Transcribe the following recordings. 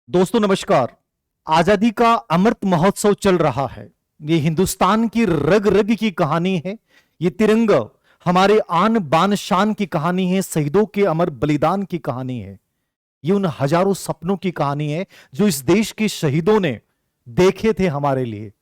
दोस्तों नमस्कार। आजादी का अमृत महोत्सव चल रहा है। ये हिंदुस्तान की रग रग की कहानी है। ये तिरंगा हमारे आन बान शान की कहानी है। शहीदों के अमर बलिदान की कहानी है। ये उन हजारों सपनों की कहानी है जो इस देश के शहीदों ने देखे थे हमारे लिए।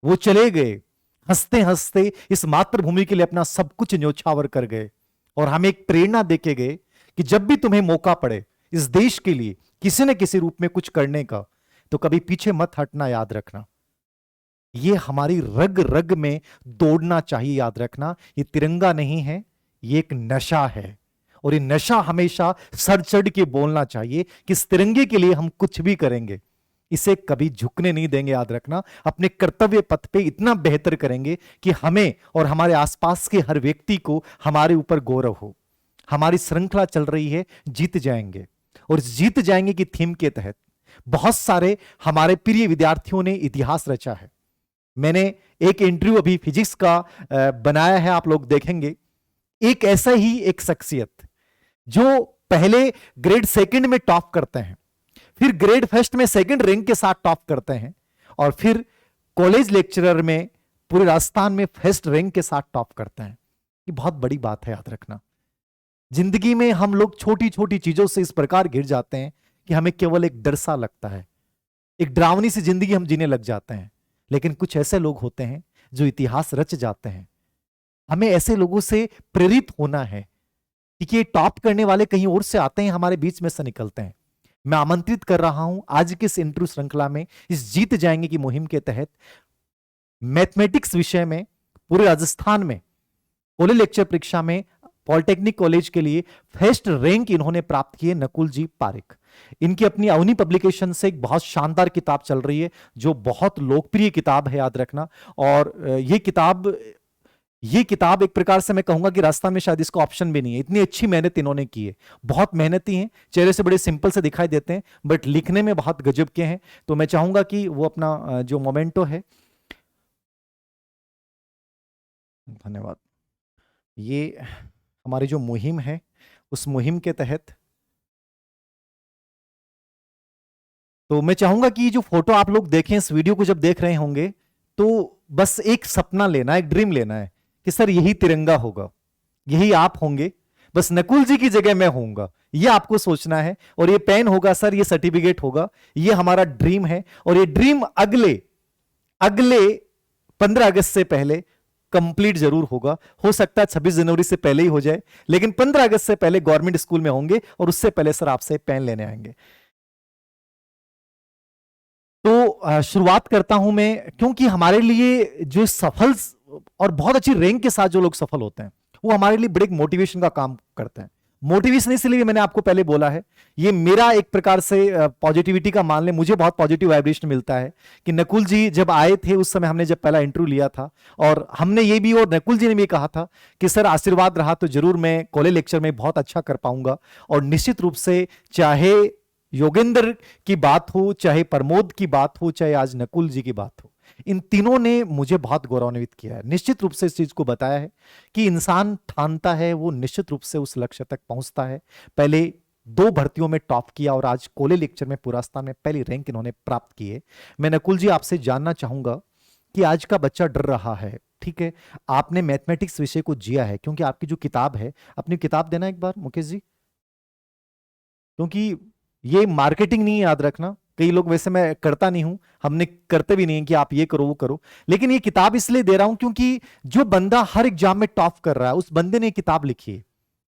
वो चले गए हंसते हंसते, इस मातृभूमि के लिए अपना सब कुछ न्योछावर कर गए और हमें एक प्रेरणा देके गए कि जब भी तुम्हें मौका पड़े इस देश के लिए किसी न किसी रूप में कुछ करने का, तो कभी पीछे मत हटना। याद रखना, ये हमारी रग रग में दौड़ना चाहिए। याद रखना, ये तिरंगा नहीं है, ये एक नशा है। और ये नशा हमेशा सर चढ़ के बोलना चाहिए कि इस तिरंगे के लिए हम कुछ भी करेंगे, इसे कभी झुकने नहीं देंगे। याद रखना, अपने कर्तव्य पथ पे इतना बेहतर करेंगे कि हमें और हमारे आसपास के हर व्यक्ति को हमारे ऊपर गौरव हो। हमारी श्रृंखला चल रही है जीत जाएंगे, और जीत जाएंगे की थीम के तहत बहुत सारे हमारे प्रिय विद्यार्थियों ने इतिहास रचा है। मैंने एक इंटरव्यू अभी फिजिक्स का बनाया है, आप लोग देखेंगे। एक ऐसा ही एक शख्सियत जो पहले ग्रेड सेकंड में टॉप करते हैं, फिर ग्रेड फर्स्ट में सेकंड रैंक के साथ टॉप करते हैं, और फिर कॉलेज लेक्चरर में पूरे राजस्थान में फर्स्ट रैंक के साथ टॉप करते हैं। ये बहुत बड़ी बात है। याद रखना, जिंदगी में हम लोग छोटी छोटी चीजों से इस प्रकार घिर जाते हैं कि हमें केवल एक डर सा लगता है, एक डरावनी सी जिंदगी हम जीने लग जाते हैं। लेकिन कुछ ऐसे लोग होते हैं जो इतिहास रच जाते हैं। हमें ऐसे लोगों से प्रेरित होना है, क्योंकि ये टॉप करने वाले कहीं और से आते हैं, हमारे बीच में से निकलते हैं। मैं आमंत्रित कर रहा हूं आज के इस इंटरव्यू श्रृंखला में, इस जीत जाएंगे की मुहिम के तहत, मैथमेटिक्स विषय में पूरे राजस्थान में कॉलेज लेक्चर परीक्षा में पॉलिटेक्निक कॉलेज के लिए फर्स्ट रैंक इन्होंने प्राप्त किए, नकुल जी पारिक। इनकी अपनी अवनी पब्लिकेशन से एक बहुत शानदार किताब चल रही है जो बहुत लोकप्रिय किताब है। याद रखना, और ये किताब एक प्रकार से मैं कहूंगा कि राजस्थान में शायद इसका ऑप्शन भी नहीं है, इतनी अच्छी मेहनत इन्होंने की है। बहुत मेहनती हैं, चेहरे से बड़े सिंपल से दिखाई देते हैं, बट लिखने में बहुत गजब के हैं। तो मैं चाहूंगा कि वो अपना जो मोमेंटो है, धन्यवाद, ये हमारी जो मुहिम है उस मुहिम के तहत, तो मैं चाहूंगा कि जो फोटो आप लोग देखें, इस वीडियो को जब देख रहे होंगे तो बस एक सपना लेना है, एक ड्रीम लेना है कि सर यही तिरंगा होगा, यही आप होंगे, बस नकुल जी की जगह मैं होऊंगा, ये आपको सोचना है। और ये पेन होगा सर, ये सर्टिफिकेट होगा, ये हमारा ड्रीम है। और ये ड्रीम अगले अगले 15 अगस्त से पहले कंप्लीट जरूर होगा। हो सकता है 26 जनवरी से पहले ही हो जाए, लेकिन 15 अगस्त से पहले गवर्नमेंट स्कूल में होंगे और उससे पहले सर आपसे पेन लेने आएंगे। तो शुरुआत करता हूं मैं, क्योंकि हमारे लिए जो सफल और बहुत अच्छी रैंक के साथ जो लोग सफल होते हैं वो हमारे लिए बड़े मोटिवेशन का काम करते हैं। मोटिवेशन इसलिए मैंने आपको पहले बोला है, ये मेरा एक प्रकार से पॉजिटिविटी का मान ले, मुझे बहुत पॉजिटिव वाइब्रेशन मिलता है कि नकुल जी जब आए थे उस समय हमने जब पहला इंटरव्यू लिया था, और हमने ये भी, और नकुल जी ने भी कहा था कि सर आशीर्वाद रहा तो जरूर मैं कॉलेज लेक्चर में बहुत अच्छा कर पाऊंगा। और निश्चित रूप से चाहे योगेंद्र की बात हो, चाहे प्रमोद की बात हो, चाहे आज नकुल जी की बात हो, इन तीनों ने मुझे बहुत गौरवान्वित किया है। निश्चित रूप से इस चीज को बताया है कि इंसान ठानता है वो निश्चित रूप से उस लक्ष्य तक पहुंचता है। पहले 2 भर्तियों में टॉप किया और आज कॉलेज लेक्चर में पूरा स्थान में पहली रैंक इन्होंने प्राप्त की है। मैं नकुल जी आपसे जानना चाहूंगा कि आज का बच्चा डर रहा है, ठीक है, आपने मैथमेटिक्स विषय को जिया है, क्योंकि आपकी जो किताब है, अपनी किताब देना एक बार मुकेश जी, क्योंकि ये मार्केटिंग नहीं है। याद रखना, कई लोग, वैसे मैं करता नहीं हूं, हमने करते भी नहीं है कि आप ये करो वो करो, लेकिन ये किताब इसलिए दे रहा हूं क्योंकि जो बंदा हर एग्जाम में टॉप कर रहा है उस बंदे ने किताब लिखी है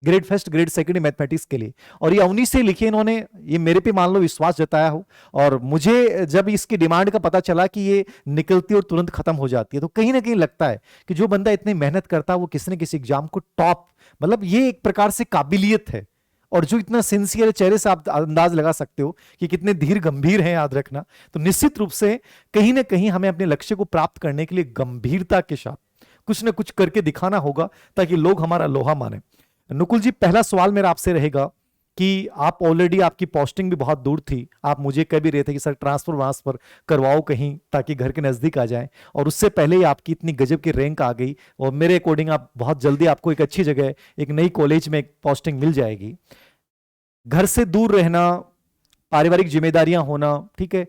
grade first grade second mathematics के लिए, और ये अवनी से लिखी इन्होंने। ये मेरे पे मान लो विश्वास जताया हो, और मुझे जब इसकी डिमांड का पता चला कि ये निकलती और तुरंत खत्म हो जाती है, तो कहीं ना कहीं लगता है कि जो बंदा इतनी मेहनत करता है वो किसी न किसी एग्जाम को टॉप, मतलब ये एक प्रकार से काबिलियत है। और जो इतना सिंसियर है, चेहरे से आप अंदाज लगा सकते हो कि कितने धीर गंभीर हैं। याद रखना, तो निश्चित रूप से कहीं ना कहीं हमें अपने लक्ष्य को प्राप्त करने के लिए गंभीरता के साथ कुछ ना कुछ करके दिखाना होगा ताकि लोग हमारा लोहा माने। नुकुल जी, पहला सवाल मेरा आपसे रहेगा कि आप ऑलरेडी, आपकी पोस्टिंग भी बहुत दूर थी, आप मुझे कह भी रहे थे कि सर ट्रांसफर वांसफर करवाओ कहीं ताकि घर के नजदीक आ जाए, और उससे पहले ही आपकी इतनी गजब की रैंक आ गई, और मेरे अकॉर्डिंग आप बहुत जल्दी, आपको एक अच्छी जगह, एक नई कॉलेज में एक पोस्टिंग मिल जाएगी। घर से दूर रहना, पारिवारिक जिम्मेदारियां होना, ठीक है।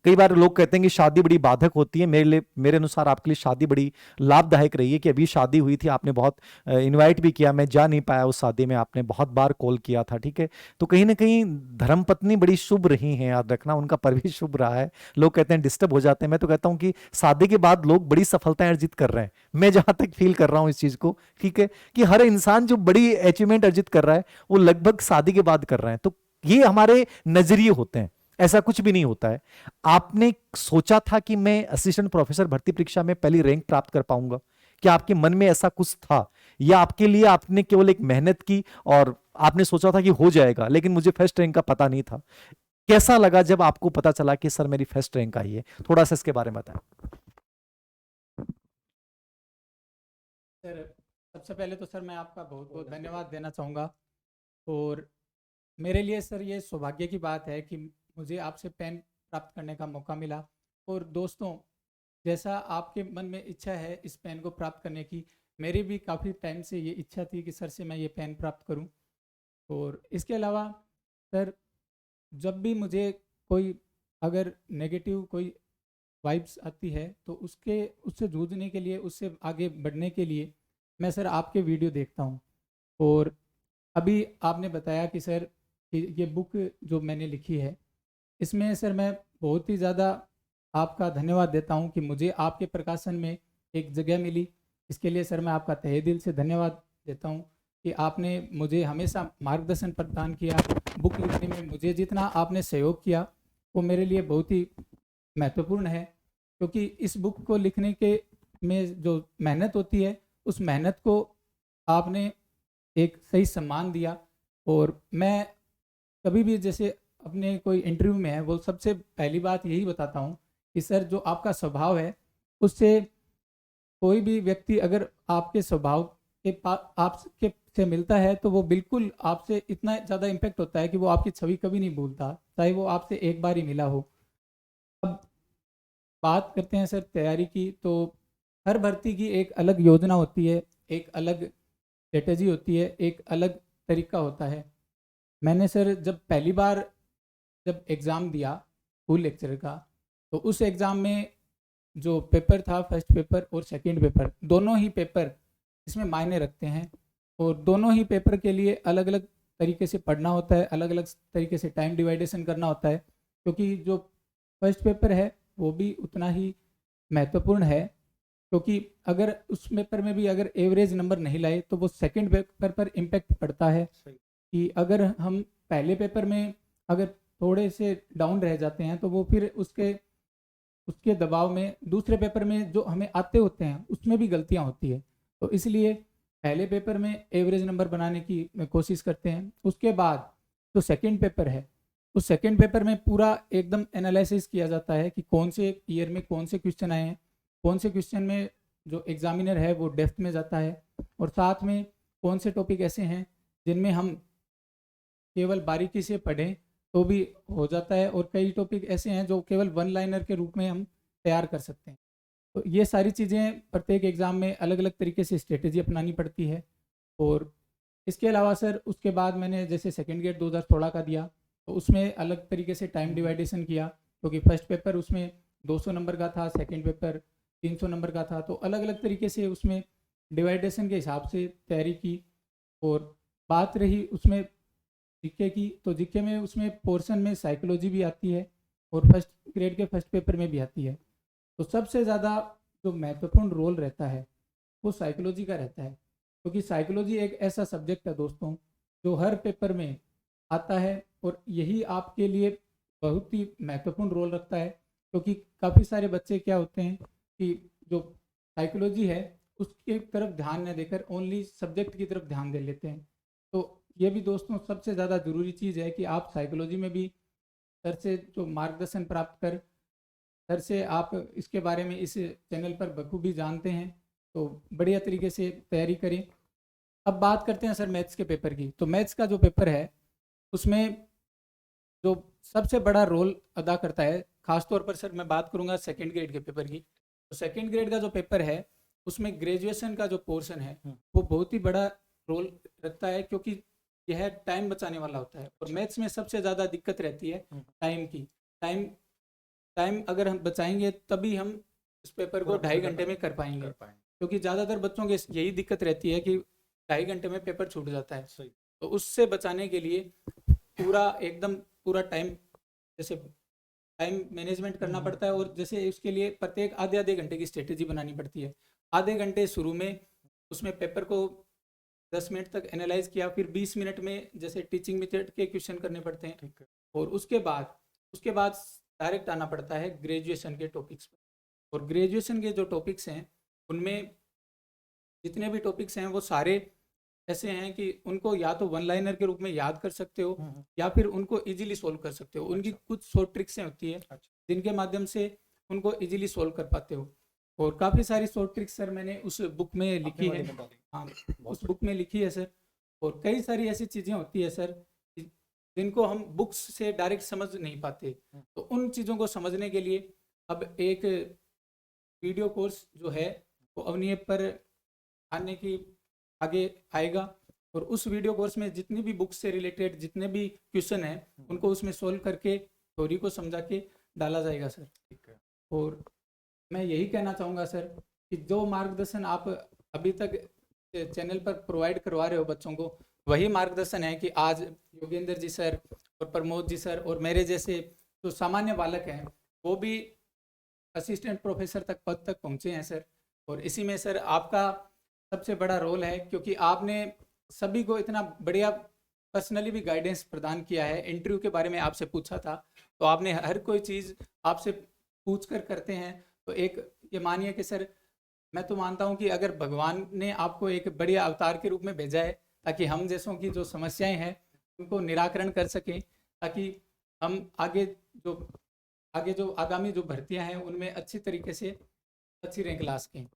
कई बार लोग कहते हैं कि शादी बड़ी बाधक होती है, मेरे अनुसार आपके लिए शादी बड़ी लाभदायक रही है कि अभी शादी हुई थी, आपने बहुत इनवाइट भी किया, मैं जा नहीं पाया उस शादी में, आपने बहुत बार कॉल किया था, ठीक है। तो कहीं ना कहीं धर्मपत्नी बड़ी शुभ रही हैं, याद रखना, उनका प्रवेश शुभ रहा है। लोग कहते हैं डिस्टर्ब हो जाते हैं, मैं तो कहता हूं कि शादी के बाद लोग बड़ी सफलताएं अर्जित कर रहे हैं, मैं जहां तक फील कर रहा हूं इस चीज को, ठीक है, कि हर इंसान जो बड़ी अचीवमेंट अर्जित कर रहा है वो लगभग शादी के बाद कर रहे हैं। तो ये हमारे नजरिए होते हैं, ऐसा कुछ भी नहीं होता है। आपने सोचा था कि मैं असिस्टेंट प्रोफेसर भर्ती परीक्षा में पहली रैंक प्राप्त कर पाऊंगा? क्या आपके मन में ऐसा कुछ था, या आपके लिए आपने केवल एक मेहनत की और आपने सोचा था कि हो जाएगा, लेकिन मुझे फर्स्ट रैंक का पता नहीं था? कैसा लगा जब आपको पता चला कि सर मेरी फर्स्ट रैंक आई है? थोड़ा सा इसके बारे में बताएं। सर, सबसे पहले तो सर मैं आपका बहुत बहुत धन्यवाद देना चाहूँगा। और मेरे लिए सर ये सौभाग्य की बात है कि मुझे आपसे पेन प्राप्त करने का मौका मिला। और दोस्तों, जैसा आपके मन में इच्छा है इस पेन को प्राप्त करने की, मेरी भी काफ़ी टाइम से ये इच्छा थी कि सर से मैं ये पेन प्राप्त करूं। और इसके अलावा सर, जब भी मुझे कोई अगर नेगेटिव कोई वाइब्स आती है तो उससे जूझने के लिए, उससे आगे बढ़ने के लिए मैं सर आपके वीडियो देखता हूँ। और अभी आपने बताया कि सर कि ये बुक जो मैंने लिखी है, इसमें सर मैं बहुत ही ज़्यादा आपका धन्यवाद देता हूँ कि मुझे आपके प्रकाशन में एक जगह मिली। इसके लिए सर मैं आपका तहे दिल से धन्यवाद देता हूँ कि आपने मुझे हमेशा मार्गदर्शन प्रदान किया। बुक लिखने में मुझे जितना आपने सहयोग किया वो मेरे लिए बहुत ही महत्वपूर्ण है, क्योंकि इस बुक को लिखने के में जो मेहनत होती है, उस मेहनत को आपने एक सही सम्मान दिया। और मैं कभी भी जैसे अपने कोई इंटरव्यू में है, वो सबसे पहली बात यही बताता हूँ कि सर जो आपका स्वभाव है, उससे कोई भी व्यक्ति अगर आपके स्वभाव के आपके से मिलता है तो वो बिल्कुल आपसे इतना ज़्यादा इम्पेक्ट होता है कि वो आपकी छवि कभी नहीं भूलता, चाहे वो आपसे एक बार ही मिला हो। अब बात करते हैं सर तैयारी की, तो हर भर्ती की एक अलग योजना होती है, एक अलग स्ट्रेटेजी होती है, एक अलग तरीका होता है। मैंने सर जब पहली बार जब एग्ज़ाम दिया स्कूल लेक्चर का, तो उस एग्ज़ाम में जो पेपर था, फर्स्ट पेपर और सेकंड पेपर, दोनों ही पेपर इसमें मायने रखते हैं। और दोनों ही पेपर के लिए अलग अलग तरीके से पढ़ना होता है, अलग अलग तरीके से टाइम डिवाइडेशन करना होता है, क्योंकि जो फर्स्ट पेपर है वो भी उतना ही महत्वपूर्ण है। क्योंकि अगर उस पेपर में भी अगर एवरेज नंबर नहीं लाए तो वो सेकंड पेपर पर इम्पेक्ट पड़ता है। कि अगर हम पहले पेपर में अगर थोड़े से डाउन रह जाते हैं तो वो फिर उसके उसके दबाव में दूसरे पेपर में जो हमें आते होते हैं उसमें भी गलतियां होती है। तो इसलिए पहले पेपर में एवरेज नंबर बनाने की कोशिश करते हैं। उसके बाद जो सेकंड पेपर है, उस सेकंड पेपर में पूरा एकदम एनालिसिस किया जाता है कि कौन से ईयर में कौन से क्वेश्चन आए हैं, कौन से क्वेश्चन में जो एग्जामिनर है वो डेप्थ में जाता है, और साथ में कौन से टॉपिक ऐसे हैं जिनमें हम केवल बारीकी से पढ़ें तो भी हो जाता है, और कई टॉपिक ऐसे हैं जो केवल वन लाइनर के रूप में हम तैयार कर सकते हैं। तो ये सारी चीज़ें प्रत्येक एग्ज़ाम में अलग अलग तरीके से स्ट्रेटेजी अपनानी पड़ती है। और इसके अलावा सर उसके बाद मैंने जैसे सेकंड गेट 2016 का दिया, तो उसमें अलग तरीके से टाइम डिवाइडेशन किया, क्योंकि फर्स्ट पेपर उसमें 200 नंबर का था, सेकंड पेपर 300 नंबर का था, तो अलग अलग तरीके से उसमें डिवाइडेशन के हिसाब से तैयारी की। और बात रही उसमें जीके की, तो जीके में उसमें पोर्शन में साइकोलॉजी भी आती है और फर्स्ट ग्रेड के फर्स्ट पेपर में भी आती है। तो सबसे ज़्यादा जो महत्वपूर्ण रोल रहता है वो साइकोलॉजी का रहता है, क्योंकि साइकोलॉजी एक ऐसा सब्जेक्ट है दोस्तों जो हर पेपर में आता है, और यही आपके लिए बहुत ही महत्वपूर्ण रोल रखता है। क्योंकि काफ़ी सारे बच्चे क्या होते हैं कि जो साइकोलॉजी है उसके तरफ ध्यान न देकर ओनली सब्जेक्ट की तरफ ध्यान दे लेते हैं। तो ये भी दोस्तों सबसे ज़्यादा ज़रूरी चीज़ है कि आप साइकोलॉजी में भी सर से जो मार्गदर्शन प्राप्त कर, सर से आप इसके बारे में इस चैनल पर बखूबी जानते हैं, तो बढ़िया तरीके से तैयारी करें। अब बात करते हैं सर मैथ्स के पेपर की। तो मैथ्स का जो पेपर है उसमें जो सबसे बड़ा रोल अदा करता है, खासतौर पर सर मैं बात करूंगा सेकंड ग्रेड के पेपर की। तो सेकंड ग्रेड का जो पेपर है उसमें ग्रेजुएशन का जो पोर्शन है वो बहुत ही बड़ा रोल रखता है, क्योंकि यह टाइम बचाने वाला होता है। और मैथ्स में सबसे ज़्यादा दिक्कत रहती है टाइम की। टाइम टाइम अगर हम बचाएंगे तभी हम इस पेपर को 2.5 घंटे में कर पाएंगे, क्योंकि ज़्यादातर बच्चों के यही दिक्कत रहती है कि 2.5 घंटे में पेपर छूट जाता है। तो उससे बचाने के लिए पूरा टाइम, जैसे टाइम मैनेजमेंट करना पड़ता है, और जैसे उसके लिए प्रत्येक आधे आधे घंटे की स्ट्रेटेजी बनानी पड़ती है। आधे घंटे शुरू में उसमें पेपर को 10 मिनट तक एनालाइज किया, फिर 20 मिनट में जैसे टीचिंग मेथड के क्वेश्चन करने पड़ते हैं, और उसके बाद डायरेक्ट आना पड़ता है ग्रेजुएशन के टॉपिक्स पर। और ग्रेजुएशन के जो टॉपिक्स हैं उनमें जितने भी टॉपिक्स हैं वो सारे ऐसे हैं कि उनको या तो वन लाइनर के रूप में याद कर सकते हो या फिर उनको इजीली सोल्व कर सकते हो। उनकी कुछ शॉर्ट ट्रिक्स होती है जिनके माध्यम से उनको इजीली सोल्व कर पाते हो। और काफ़ी सारी शॉर्ट ट्रिक्स सर मैंने उस बुक में लिखी है। हाँ, उस बुक में लिखी है सर। और कई सारी ऐसी चीज़ें होती है सर जिनको हम बुक्स से डायरेक्ट समझ नहीं पाते। तो उन चीज़ों को समझने के लिए अब एक वीडियो कोर्स जो है वो अवनी ऐप पर आगे आएगा, और उस वीडियो कोर्स में जितनी भी बुक्स से रिलेटेड जितने भी क्वेश्चन हैं उनको उसमें सोल्व करके थ्योरी को समझा के डाला जाएगा सर। और मैं यही कहना चाहूँगा सर कि जो मार्गदर्शन आप अभी तक चैनल पर प्रोवाइड करवा रहे हो बच्चों को, वही मार्गदर्शन है कि आज योगेंद्र जी सर और प्रमोद जी सर और मेरे जैसे जो सामान्य बालक हैं वो भी असिस्टेंट प्रोफेसर तक पद तक पहुँचे हैं सर। और इसी में सर आपका सबसे बड़ा रोल है, क्योंकि आपने सभी को इतना बढ़िया पर्सनली भी गाइडेंस प्रदान किया है। इंटरव्यू के बारे में आपसे पूछा था तो आपने हर कोई चीज़ आपसे पूछ कर करते हैं। तो एक ये मानिए कि सर मैं तो मानता हूँ कि अगर भगवान ने आपको एक बढ़िया अवतार के रूप में भेजा है ताकि हम जैसों की जो समस्याएं हैं उनको निराकरण कर सकें, ताकि हम आगे जो आगामी जो भर्तियां हैं उनमें अच्छी तरीके से अच्छी रैंक ला सकें।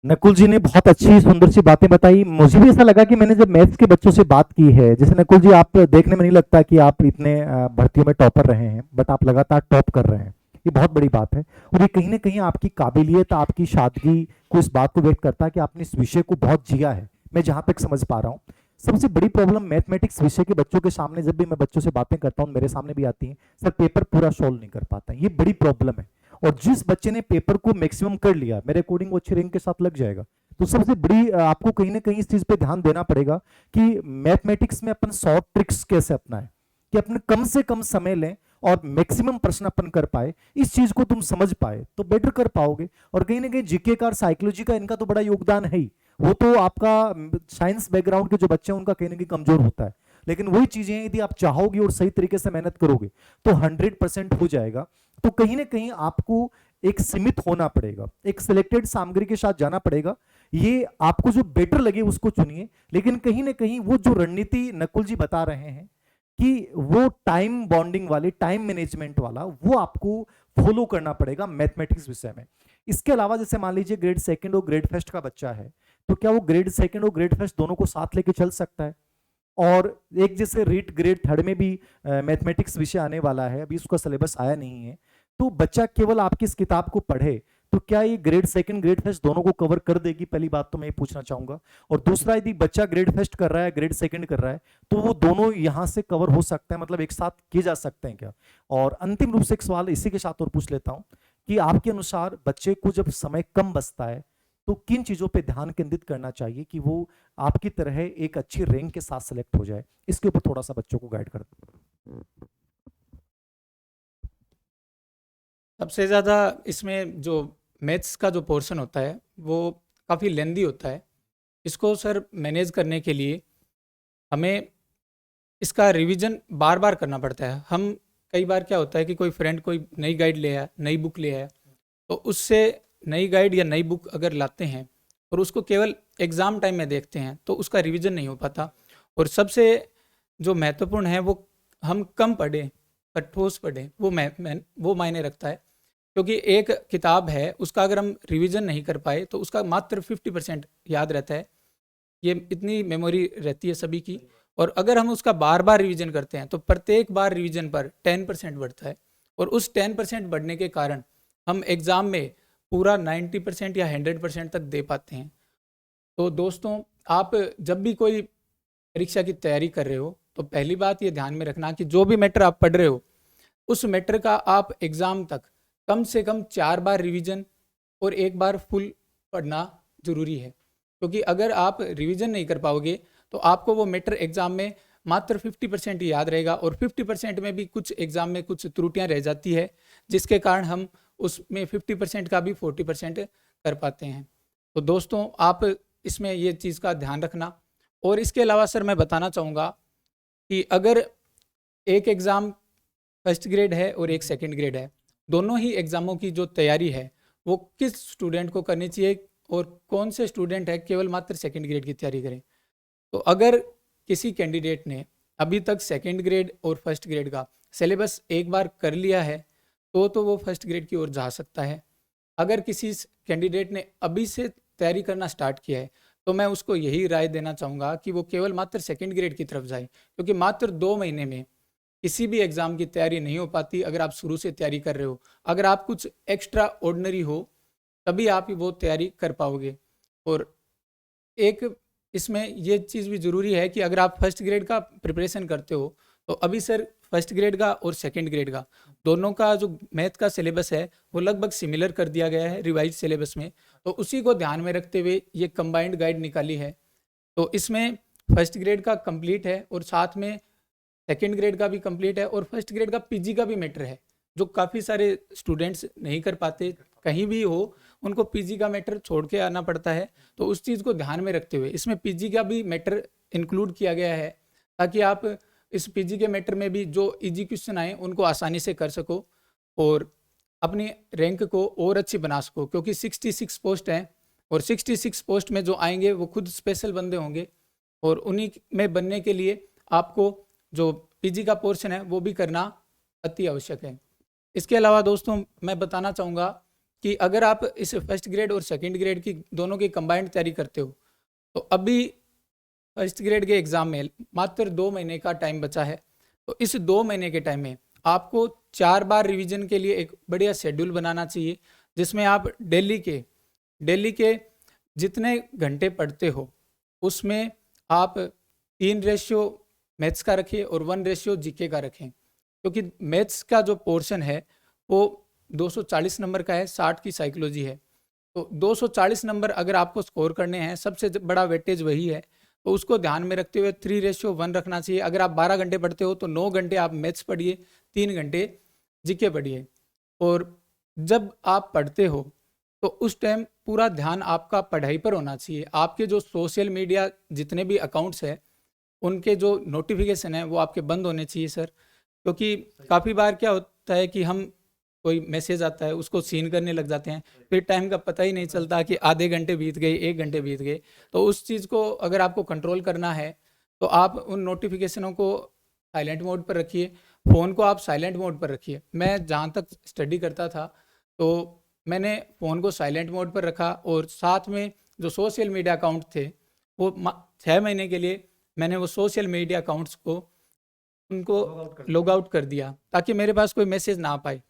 नकुल जी ने बहुत अच्छी सुंदर सी बातें बताई। मुझे भी ऐसा लगा कि मैंने जब मैथ्स के बच्चों से बात की है, जैसे नकुल जी आप देखने में नहीं लगता कि आप इतने भर्तियों में टॉपर रहे हैं, बट आप लगातार टॉप कर रहे हैं, ये बहुत बड़ी बात है। और ये कहीं ना कहीं आपकी काबिलियत, आपकी सादगी को इस बात को व्यक्त करता है कि आपने इस विषय को बहुत जिया है, मैं जहां तक समझ पा रहा हूँ। सबसे बड़ी प्रॉब्लम मैथमेटिक्स विषय के बच्चों के सामने जब भी मैं बच्चों से बातें करता हूँ, मेरे सामने भी आती है, सर पेपर पूरा सोल्व नहीं कर पाता, ये बड़ी प्रॉब्लम है। और जिस बच्चे ने पेपर को मैक्सिमम कर लिया, मेरे अकॉर्डिंग वो अच्छी रैंक के साथ लग जाएगा। तो सबसे बड़ी आपको कहीं ना कहीं इस चीज पे ध्यान देना पड़ेगा कि मैथमेटिक्स में अपन शॉर्ट ट्रिक्स कैसे अपनाएं, कि अपने कम से कम समय लें और मैक्सिमम प्रश्न अपन कर पाए, इस चीज को तुम समझ पाए तो बेटर कर पाओगे। और कहीं ना कहीं जीके का और साइकोलॉजी का इनका तो बड़ा योगदान है ही, वो तो आपका साइंस बैकग्राउंड के जो बच्चे हैं उनका कहीं ना कहीं कमजोर होता है, लेकिन वही चीजें यदि आप चाहोगे और सही तरीके से मेहनत करोगे तो 100% हो जाएगा। तो कहीं ना कहीं आपको एक सीमित होना पड़ेगा, एक सिलेक्टेड सामग्री के साथ जाना पड़ेगा। ये आपको जो बेटर लगे उसको चुनिए, लेकिन कहीं ना कहीं वो जो रणनीति नकुल जी बता रहे हैं कि वो टाइम बॉन्डिंग वाले, टाइम मैनेजमेंट वाला, वो आपको फॉलो करना पड़ेगा मैथमेटिक्स विषय में। इसके अलावा जैसे मान लीजिए ग्रेड सेकंड और ग्रेड फर्स्ट का बच्चा है, तो क्या वो ग्रेड सेकंड और ग्रेड फर्स्ट दोनों को साथ लेके चल सकता है? और एक जैसे रीट ग्रेड थर्ड में भी मैथमेटिक्स विषय आने वाला है, अभी उसका सिलेबस आया नहीं है, तो बच्चा केवल आपकी इस किताब को पढ़े तो क्या ये ग्रेड सेकंड ग्रेड फर्स्ट दोनों को कवर कर देगी? पहली बात तो मैं ये पूछना चाहूंगा। और दूसरा, यदि बच्चा ग्रेड फर्स्ट कर रहा है, ग्रेड सेकंड कर रहा है, तो वो दोनों यहां से कवर हो सकते हैं, मतलब एक साथ किए जा सकते हैं क्या? और अंतिम रूप से एक सवाल इसी के साथ और पूछ लेता हूं कि आपके अनुसार बच्चे को जब समय कम बचता है तो किन चीजों पे ध्यान केंद्रित करना चाहिए कि वो आपकी तरह एक अच्छी रैंक के साथ सिलेक्ट हो जाए? इसके ऊपर थोड़ा सा बच्चों को गाइड कर दो। सबसे ज़्यादा इसमें जो मैथ्स का जो पोर्शन होता है वो काफ़ी लेंदी होता है। इसको सर मैनेज करने के लिए हमें इसका रिवीजन बार बार करना पड़ता है। हम कई बार क्या होता है कि कोई फ्रेंड कोई नई गाइड ले आया, नई बुक ले आया, तो उससे नई गाइड या नई बुक अगर लाते हैं और उसको केवल एग्ज़ाम टाइम में देखते हैं तो उसका रिवीजन नहीं हो पाता। और सबसे जो महत्वपूर्ण है वो हम कम पढ़ें पर ठोस पढ़ें, वो मायने रखता है। क्योंकि एक किताब है उसका अगर हम रिवीजन नहीं कर पाए तो उसका मात्र 50% याद रहता है, ये इतनी मेमोरी रहती है सभी की। और अगर हम उसका बार बार रिवीजन करते हैं तो प्रत्येक बार रिवीजन पर 10% बढ़ता है, और उस 10% बढ़ने के कारण हम एग्ज़ाम में पूरा 90% या 100% तक दे पाते हैं। तो दोस्तों, आप जब भी कोई परीक्षा की तैयारी कर रहे हो तो पहली बात ये ध्यान में रखना कि जो भी मैटर आप पढ़ रहे हो उस मैटर का आप एग्ज़ाम तक कम से कम 4 बार रिवीजन और 1 बार फुल पढ़ना ज़रूरी है। क्योंकि अगर आप रिवीजन नहीं कर पाओगे तो आपको वो मैटर एग्ज़ाम में मात्र 50% ही याद रहेगा और 50% में भी कुछ एग्ज़ाम में कुछ त्रुटियां रह जाती है, जिसके कारण हम उसमें 50% का भी 40% कर पाते हैं। तो दोस्तों आप इसमें ये चीज़ का ध्यान रखना। और इसके अलावा सर मैं बताना चाहूँगा कि अगर एक एग्ज़ाम फर्स्ट ग्रेड है और एक सेकंड ग्रेड है, दोनों ही एग्ज़ामों की जो तैयारी है वो किस स्टूडेंट को करनी चाहिए और कौन से स्टूडेंट है केवल मात्र सेकंड ग्रेड की तैयारी करें। तो अगर किसी कैंडिडेट ने अभी तक सेकंड ग्रेड और फर्स्ट ग्रेड का सिलेबस एक बार कर लिया है तो वो फर्स्ट ग्रेड की ओर जा सकता है। अगर किसी कैंडिडेट ने अभी से तैयारी करना स्टार्ट किया है तो मैं उसको यही राय देना चाहूँगा कि वो केवल मात्र सेकंड ग्रेड की तरफ जाए, क्योंकि मात्र 2 महीने में किसी भी एग्ज़ाम की तैयारी नहीं हो पाती अगर आप शुरू से तैयारी कर रहे हो। अगर आप कुछ एक्स्ट्रा ऑर्डिनरी हो तभी आप वो तैयारी कर पाओगे। और एक इसमें ये चीज़ भी ज़रूरी है कि अगर आप फर्स्ट ग्रेड का प्रिपरेशन करते हो तो अभी सर फर्स्ट ग्रेड का और सेकंड ग्रेड का दोनों का जो मैथ का सिलेबस है वो लगभग सिमिलर कर दिया गया है रिवाइज सिलेबस में। तो उसी को ध्यान में रखते हुए ये कंबाइंड गाइड निकाली है। तो इसमें फर्स्ट ग्रेड का कंप्लीट है और साथ में सेकंड ग्रेड का भी कंप्लीट है और फर्स्ट ग्रेड का पीजी का भी मैटर है, जो काफ़ी सारे स्टूडेंट्स नहीं कर पाते, कहीं भी हो उनको पीजी का मैटर छोड़ के आना पड़ता है। तो उस चीज़ को ध्यान में रखते हुए इसमें पीजी का भी मैटर इंक्लूड किया गया है, ताकि आप इस पीजी के मैटर में भी जो इजी क्वेश्चन आए उनको आसानी से कर सको और अपनी रैंक को और अच्छी बना सको। क्योंकि 66 पोस्ट हैं और 66 पोस्ट में जो आएंगे वो खुद स्पेशल बंदे होंगे और उन्हीं में बनने के लिए आपको जो पीजी का पोर्शन है वो भी करना अति आवश्यक है। इसके अलावा दोस्तों मैं बताना चाहूँगा कि अगर आप इस फर्स्ट ग्रेड और सेकंड ग्रेड की दोनों की कंबाइंड तैयारी करते हो तो अभी फर्स्ट ग्रेड के एग्ज़ाम में मात्र 2 महीने का टाइम बचा है। तो इस 2 महीने के टाइम में आपको 4 बार रिवीजन के लिए एक बढ़िया शेड्यूल बनाना चाहिए, जिसमें आप डेली के जितने घंटे पढ़ते हो उसमें आप 3 रेशियो मैथ्स का रखें और 1 रेशियो जीके का रखें। क्योंकि मैथ्स का जो पोर्शन है वो 240 नंबर का है, 60 की साइकोलॉजी है। तो 240 नंबर अगर आपको स्कोर करने हैं, सबसे बड़ा वेटेज वही है। तो उसको ध्यान में रखते हुए 3:1 रखना चाहिए। अगर आप 12 घंटे पढ़ते हो तो 9 घंटे आप मैथ्स पढ़िए, 3 घंटे जीके पढ़िए। और जब आप पढ़ते हो तो उस टाइम पूरा ध्यान आपका पढ़ाई पर होना चाहिए। आपके जो सोशल मीडिया जितने भी अकाउंट्स हैं उनके जो नोटिफिकेशन है वो आपके बंद होने चाहिए सर। क्योंकि काफ़ी बार क्या होता है कि हम कोई मैसेज आता है उसको सीन करने लग जाते हैं, फिर टाइम का पता ही नहीं चलता कि आधे घंटे बीत गए, 1 घंटे बीत गए। तो उस चीज़ को अगर आपको कंट्रोल करना है तो आप उन नोटिफिकेशनों को साइलेंट मोड पर रखिए, फ़ोन को आप साइलेंट मोड पर रखिए। मैं जहाँ तक स्टडी करता था तो मैंने फ़ोन को साइलेंट मोड पर रखा और साथ में जो सोशल मीडिया अकाउंट थे वो 6 महीने के लिए मैंने वो सोशल मीडिया अकाउंट्स को उनको लॉग आउट कर दिया, ताकि मेरे पास कोई मैसेज ना आ पाए।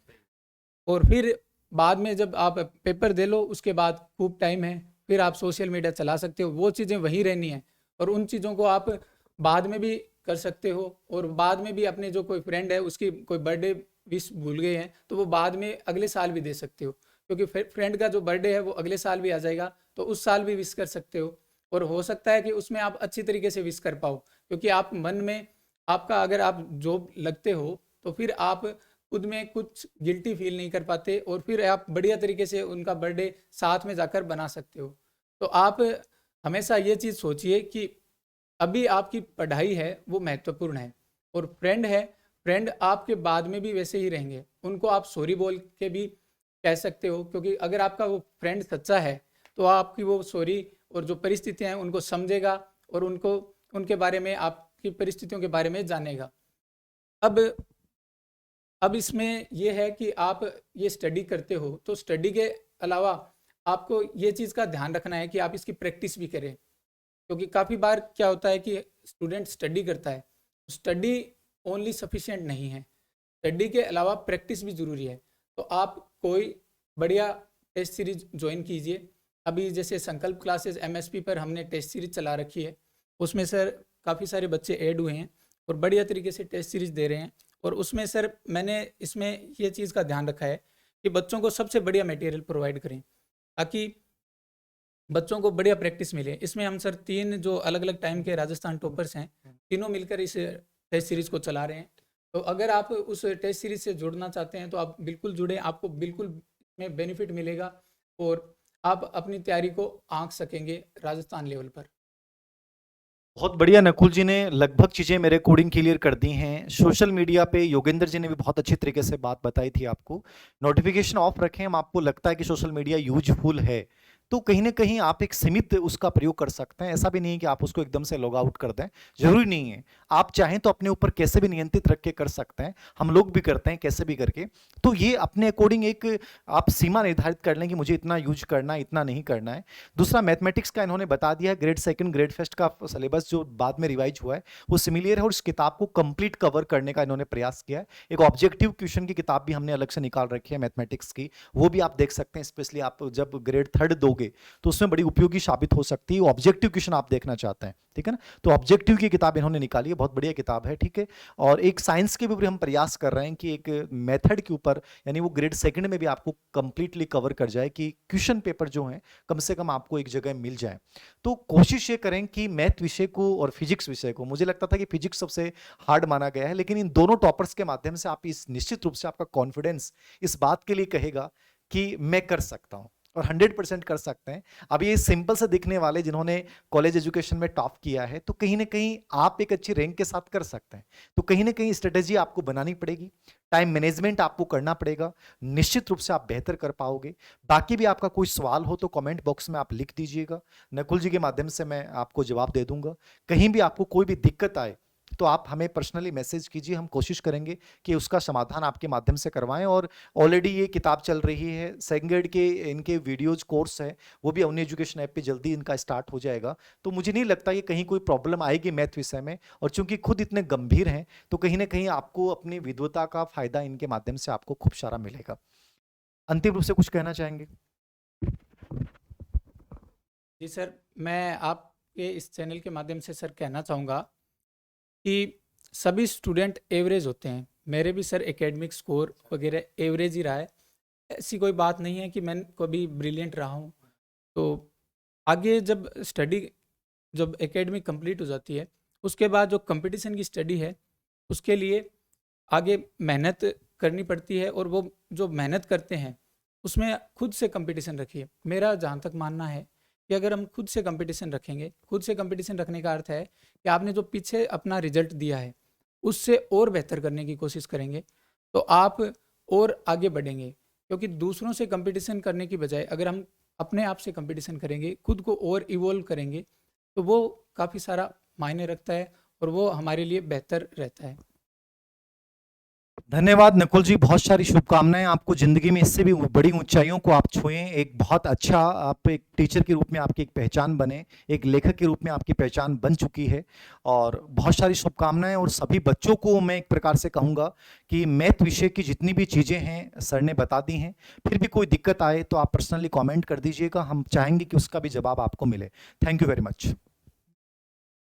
और फिर बाद में जब आप पेपर दे लो उसके बाद खूब टाइम है, फिर आप सोशल मीडिया चला सकते हो, वो चीज़ें वहीं रहनी है और उन चीज़ों को आप बाद में भी कर सकते हो। और बाद में भी अपने जो कोई फ्रेंड है उसकी कोई बर्थडे विश भूल गए हैं तो वो बाद में अगले साल भी दे सकते हो, क्योंकि फ्रेंड का जो बर्थडे है वो अगले साल भी आ जाएगा, तो उस साल भी विश कर सकते हो। और हो सकता है कि उसमें आप अच्छी तरीके से विश कर पाओ, क्योंकि आप मन में आपका अगर आप जॉब लगते हो तो फिर आप खुद में कुछ गिल्टी फील नहीं कर पाते और फिर आप बढ़िया तरीके से उनका बर्थडे साथ में जाकर बना सकते हो। तो आप हमेशा ये चीज़ सोचिए कि अभी आपकी पढ़ाई है वो महत्वपूर्ण है और फ्रेंड आपके बाद में भी वैसे ही रहेंगे, उनको आप सॉरी बोल के भी कह सकते हो, क्योंकि अगर आपका वो फ्रेंड सच्चा है तो आपकी वो सॉरी और जो परिस्थितियाँ हैं उनको समझेगा और उनको उनके बारे में आपकी परिस्थितियों के बारे में जानेगा। अब इसमें ये है कि आप ये स्टडी करते हो तो स्टडी के अलावा आपको ये चीज़ का ध्यान रखना है कि आप इसकी प्रैक्टिस भी करें, क्योंकि काफ़ी बार क्या होता है कि स्टूडेंट स्टडी करता है, स्टडी ओनली सफिशिएंट नहीं है, स्टडी के अलावा प्रैक्टिस भी ज़रूरी है। तो आप कोई बढ़िया टेस्ट सीरीज ज्वाइन कीजिए। अभी जैसे संकल्प क्लासेस एमएसपी पर हमने टेस्ट सीरीज चला रखी है, उसमें सर काफ़ी सारे बच्चे ऐड हुए हैं और बढ़िया तरीके से टेस्ट सीरीज दे रहे हैं। और उसमें सर मैंने इसमें ये चीज़ का ध्यान रखा है कि बच्चों को सबसे बढ़िया मटेरियल प्रोवाइड करें ताकि बच्चों को बढ़िया प्रैक्टिस मिले। इसमें हम सर 3 जो अलग अलग टाइम के राजस्थान टॉपर्स हैं, तीनों मिलकर इस टेस्ट सीरीज को चला रहे हैं। तो अगर आप उस टेस्ट सीरीज से जुड़ना चाहते हैं तो आप बिल्कुल जुड़ें, आपको बिल्कुल में बेनिफिट मिलेगा और आप अपनी तैयारी को आंक सकेंगे राजस्थान लेवल पर। बहुत बढ़िया, नकुल जी ने लगभग चीजें मेरे कोडिंग क्लियर कर दी हैं। सोशल मीडिया पे योगेंद्र जी ने भी बहुत अच्छी तरीके से बात बताई थी आपको। नोटिफिकेशन ऑफ रखें, हम आपको लगता है कि सोशल मीडिया यूजफुल है तो कहीं ना कहीं आप एक सीमित उसका प्रयोग कर सकते हैं। ऐसा भी नहीं है कि आप उसको एकदम से लॉग आउट कर दें, जरूरी नहीं है। आप चाहें तो अपने ऊपर कैसे भी नियंत्रित रख के कर सकते हैं, हम लोग भी करते हैं कैसे भी करके। तो ये अपने अकॉर्डिंग एक आप सीमा निर्धारित कर लें कि मुझे इतना यूज करना है, इतना नहीं करना है। दूसरा, मैथमेटिक्स का इन्होंने बता दिया, ग्रेड सेकंड ग्रेड फर्स्ट का सिलेबस जो बाद में रिवाइज हुआ है वो सिमिलर है और इस किताब को कंप्लीट कवर करने का इन्होंने प्रयास किया है। एक ऑब्जेक्टिव क्वेश्चन की किताब भी हमने अलग से निकाल रखी है मैथमेटिक्स की, वो भी आप देख सकते हैं। स्पेशली आप जब ग्रेड थर्ड दोगे तो उसमें बड़ी उपयोगी साबित हो सकती है। ऑब्जेक्टिव क्वेश्चन आप देखना चाहते हैं, ठीक है ना, तो ऑब्जेक्टिव की किताब इन्होंने निकाली है, बहुत बढ़िया किताब है, ठीक है। और एक साइंस के ऊपर हम प्रयास कर रहे हैं कि एक मेथड के ऊपर, यानी वो ग्रेड सेकंड में भी आपको कंप्लीटली कवर कर जाए कि क्वेश्चन पेपर जो है कम से कम आपको एक जगह मिल जाए। तो कोशिश ये करें कि मैथ विषय को और फिजिक्स विषय को, मुझे लगता था कि फिजिक्स सबसे हार्ड माना गया है, लेकिन इन दोनों टॉपर्स के माध्यम से आप इस निश्चित रूप से आपका कॉन्फिडेंस इस बात के लिए कहेगा कि मैं कर सकता हूं और 100% कर सकते हैं। अब ये सिंपल से दिखने वाले जिन्होंने कॉलेज एजुकेशन में टॉप किया है, तो कहीं ना कहीं आप एक अच्छी रैंक के साथ कर सकते हैं। तो कहीं ना कहीं स्ट्रेटेजी आपको बनानी पड़ेगी, टाइम मैनेजमेंट आपको करना पड़ेगा, निश्चित रूप से आप बेहतर कर पाओगे। बाकी भी आपका कोई सवाल हो तो कमेंट बॉक्स में आप लिख दीजिएगा, नकुल जी के माध्यम से मैं आपको जवाब दे दूंगा। कहीं भी आपको कोई भी दिक्कत आए तो आप हमें पर्सनली मैसेज कीजिए, हम कोशिश करेंगे कि उसका समाधान आपके माध्यम से करवाएं। और ऑलरेडी ये किताब चल रही है, सेकंड ग्रेड के इनके वीडियोज कोर्स है, वो भी अवनी एजुकेशन ऐप पे जल्दी इनका स्टार्ट हो जाएगा। तो मुझे नहीं लगता कि कहीं कोई प्रॉब्लम आएगी मैथ विषय में, और चूंकि खुद इतने गंभीर हैं तो कहीं ना कहीं आपको अपनी विद्वता का फायदा इनके माध्यम से आपको खूब सारा मिलेगा। अंतिम रूप से कुछ कहना चाहेंगे? जी सर, मैं आपके इस चैनल के माध्यम से सर कहना चाहूँगा कि सभी स्टूडेंट एवरेज होते हैं। मेरे भी सर एकेडमिक स्कोर वगैरह एवरेज ही रहा है, ऐसी कोई बात नहीं है कि मैं कभी ब्रिलियंट रहा हूँ। तो आगे जब एकेडमिक कंप्लीट हो जाती है, उसके बाद जो कंपटीशन की स्टडी है उसके लिए आगे मेहनत करनी पड़ती है, और वो जो मेहनत करते हैं उसमें खुद से कंपटीशन रखिए। मेरा जहाँ तक मानना है कि अगर हम खुद से कंपटीशन रखेंगे, खुद से कंपटीशन रखने का अर्थ है कि आपने जो पीछे अपना रिजल्ट दिया है उससे और बेहतर करने की कोशिश करेंगे तो आप और आगे बढ़ेंगे। क्योंकि दूसरों से कंपटीशन करने की बजाय अगर हम अपने आप से कंपटीशन करेंगे, खुद को और इवॉल्व करेंगे, तो वो काफ़ी सारा मायने रखता है और वो हमारे लिए बेहतर रहता है। धन्यवाद नकुल जी, बहुत सारी शुभकामनाएं आपको जिंदगी में, इससे भी बड़ी ऊंचाइयों को आप छुएं। एक बहुत अच्छा, आप एक टीचर के रूप में आपकी एक पहचान बने, एक लेखक के रूप में आपकी पहचान बन चुकी है, और बहुत सारी शुभकामनाएं। और सभी बच्चों को मैं एक प्रकार से कहूंगा कि मैथ विषय की जितनी भी चीज़ें हैं सर ने बता दी हैं, फिर भी कोई दिक्कत आए तो आप पर्सनली कॉमेंट कर दीजिएगा, हम चाहेंगे कि उसका भी जवाब आपको मिले। Thank you very much.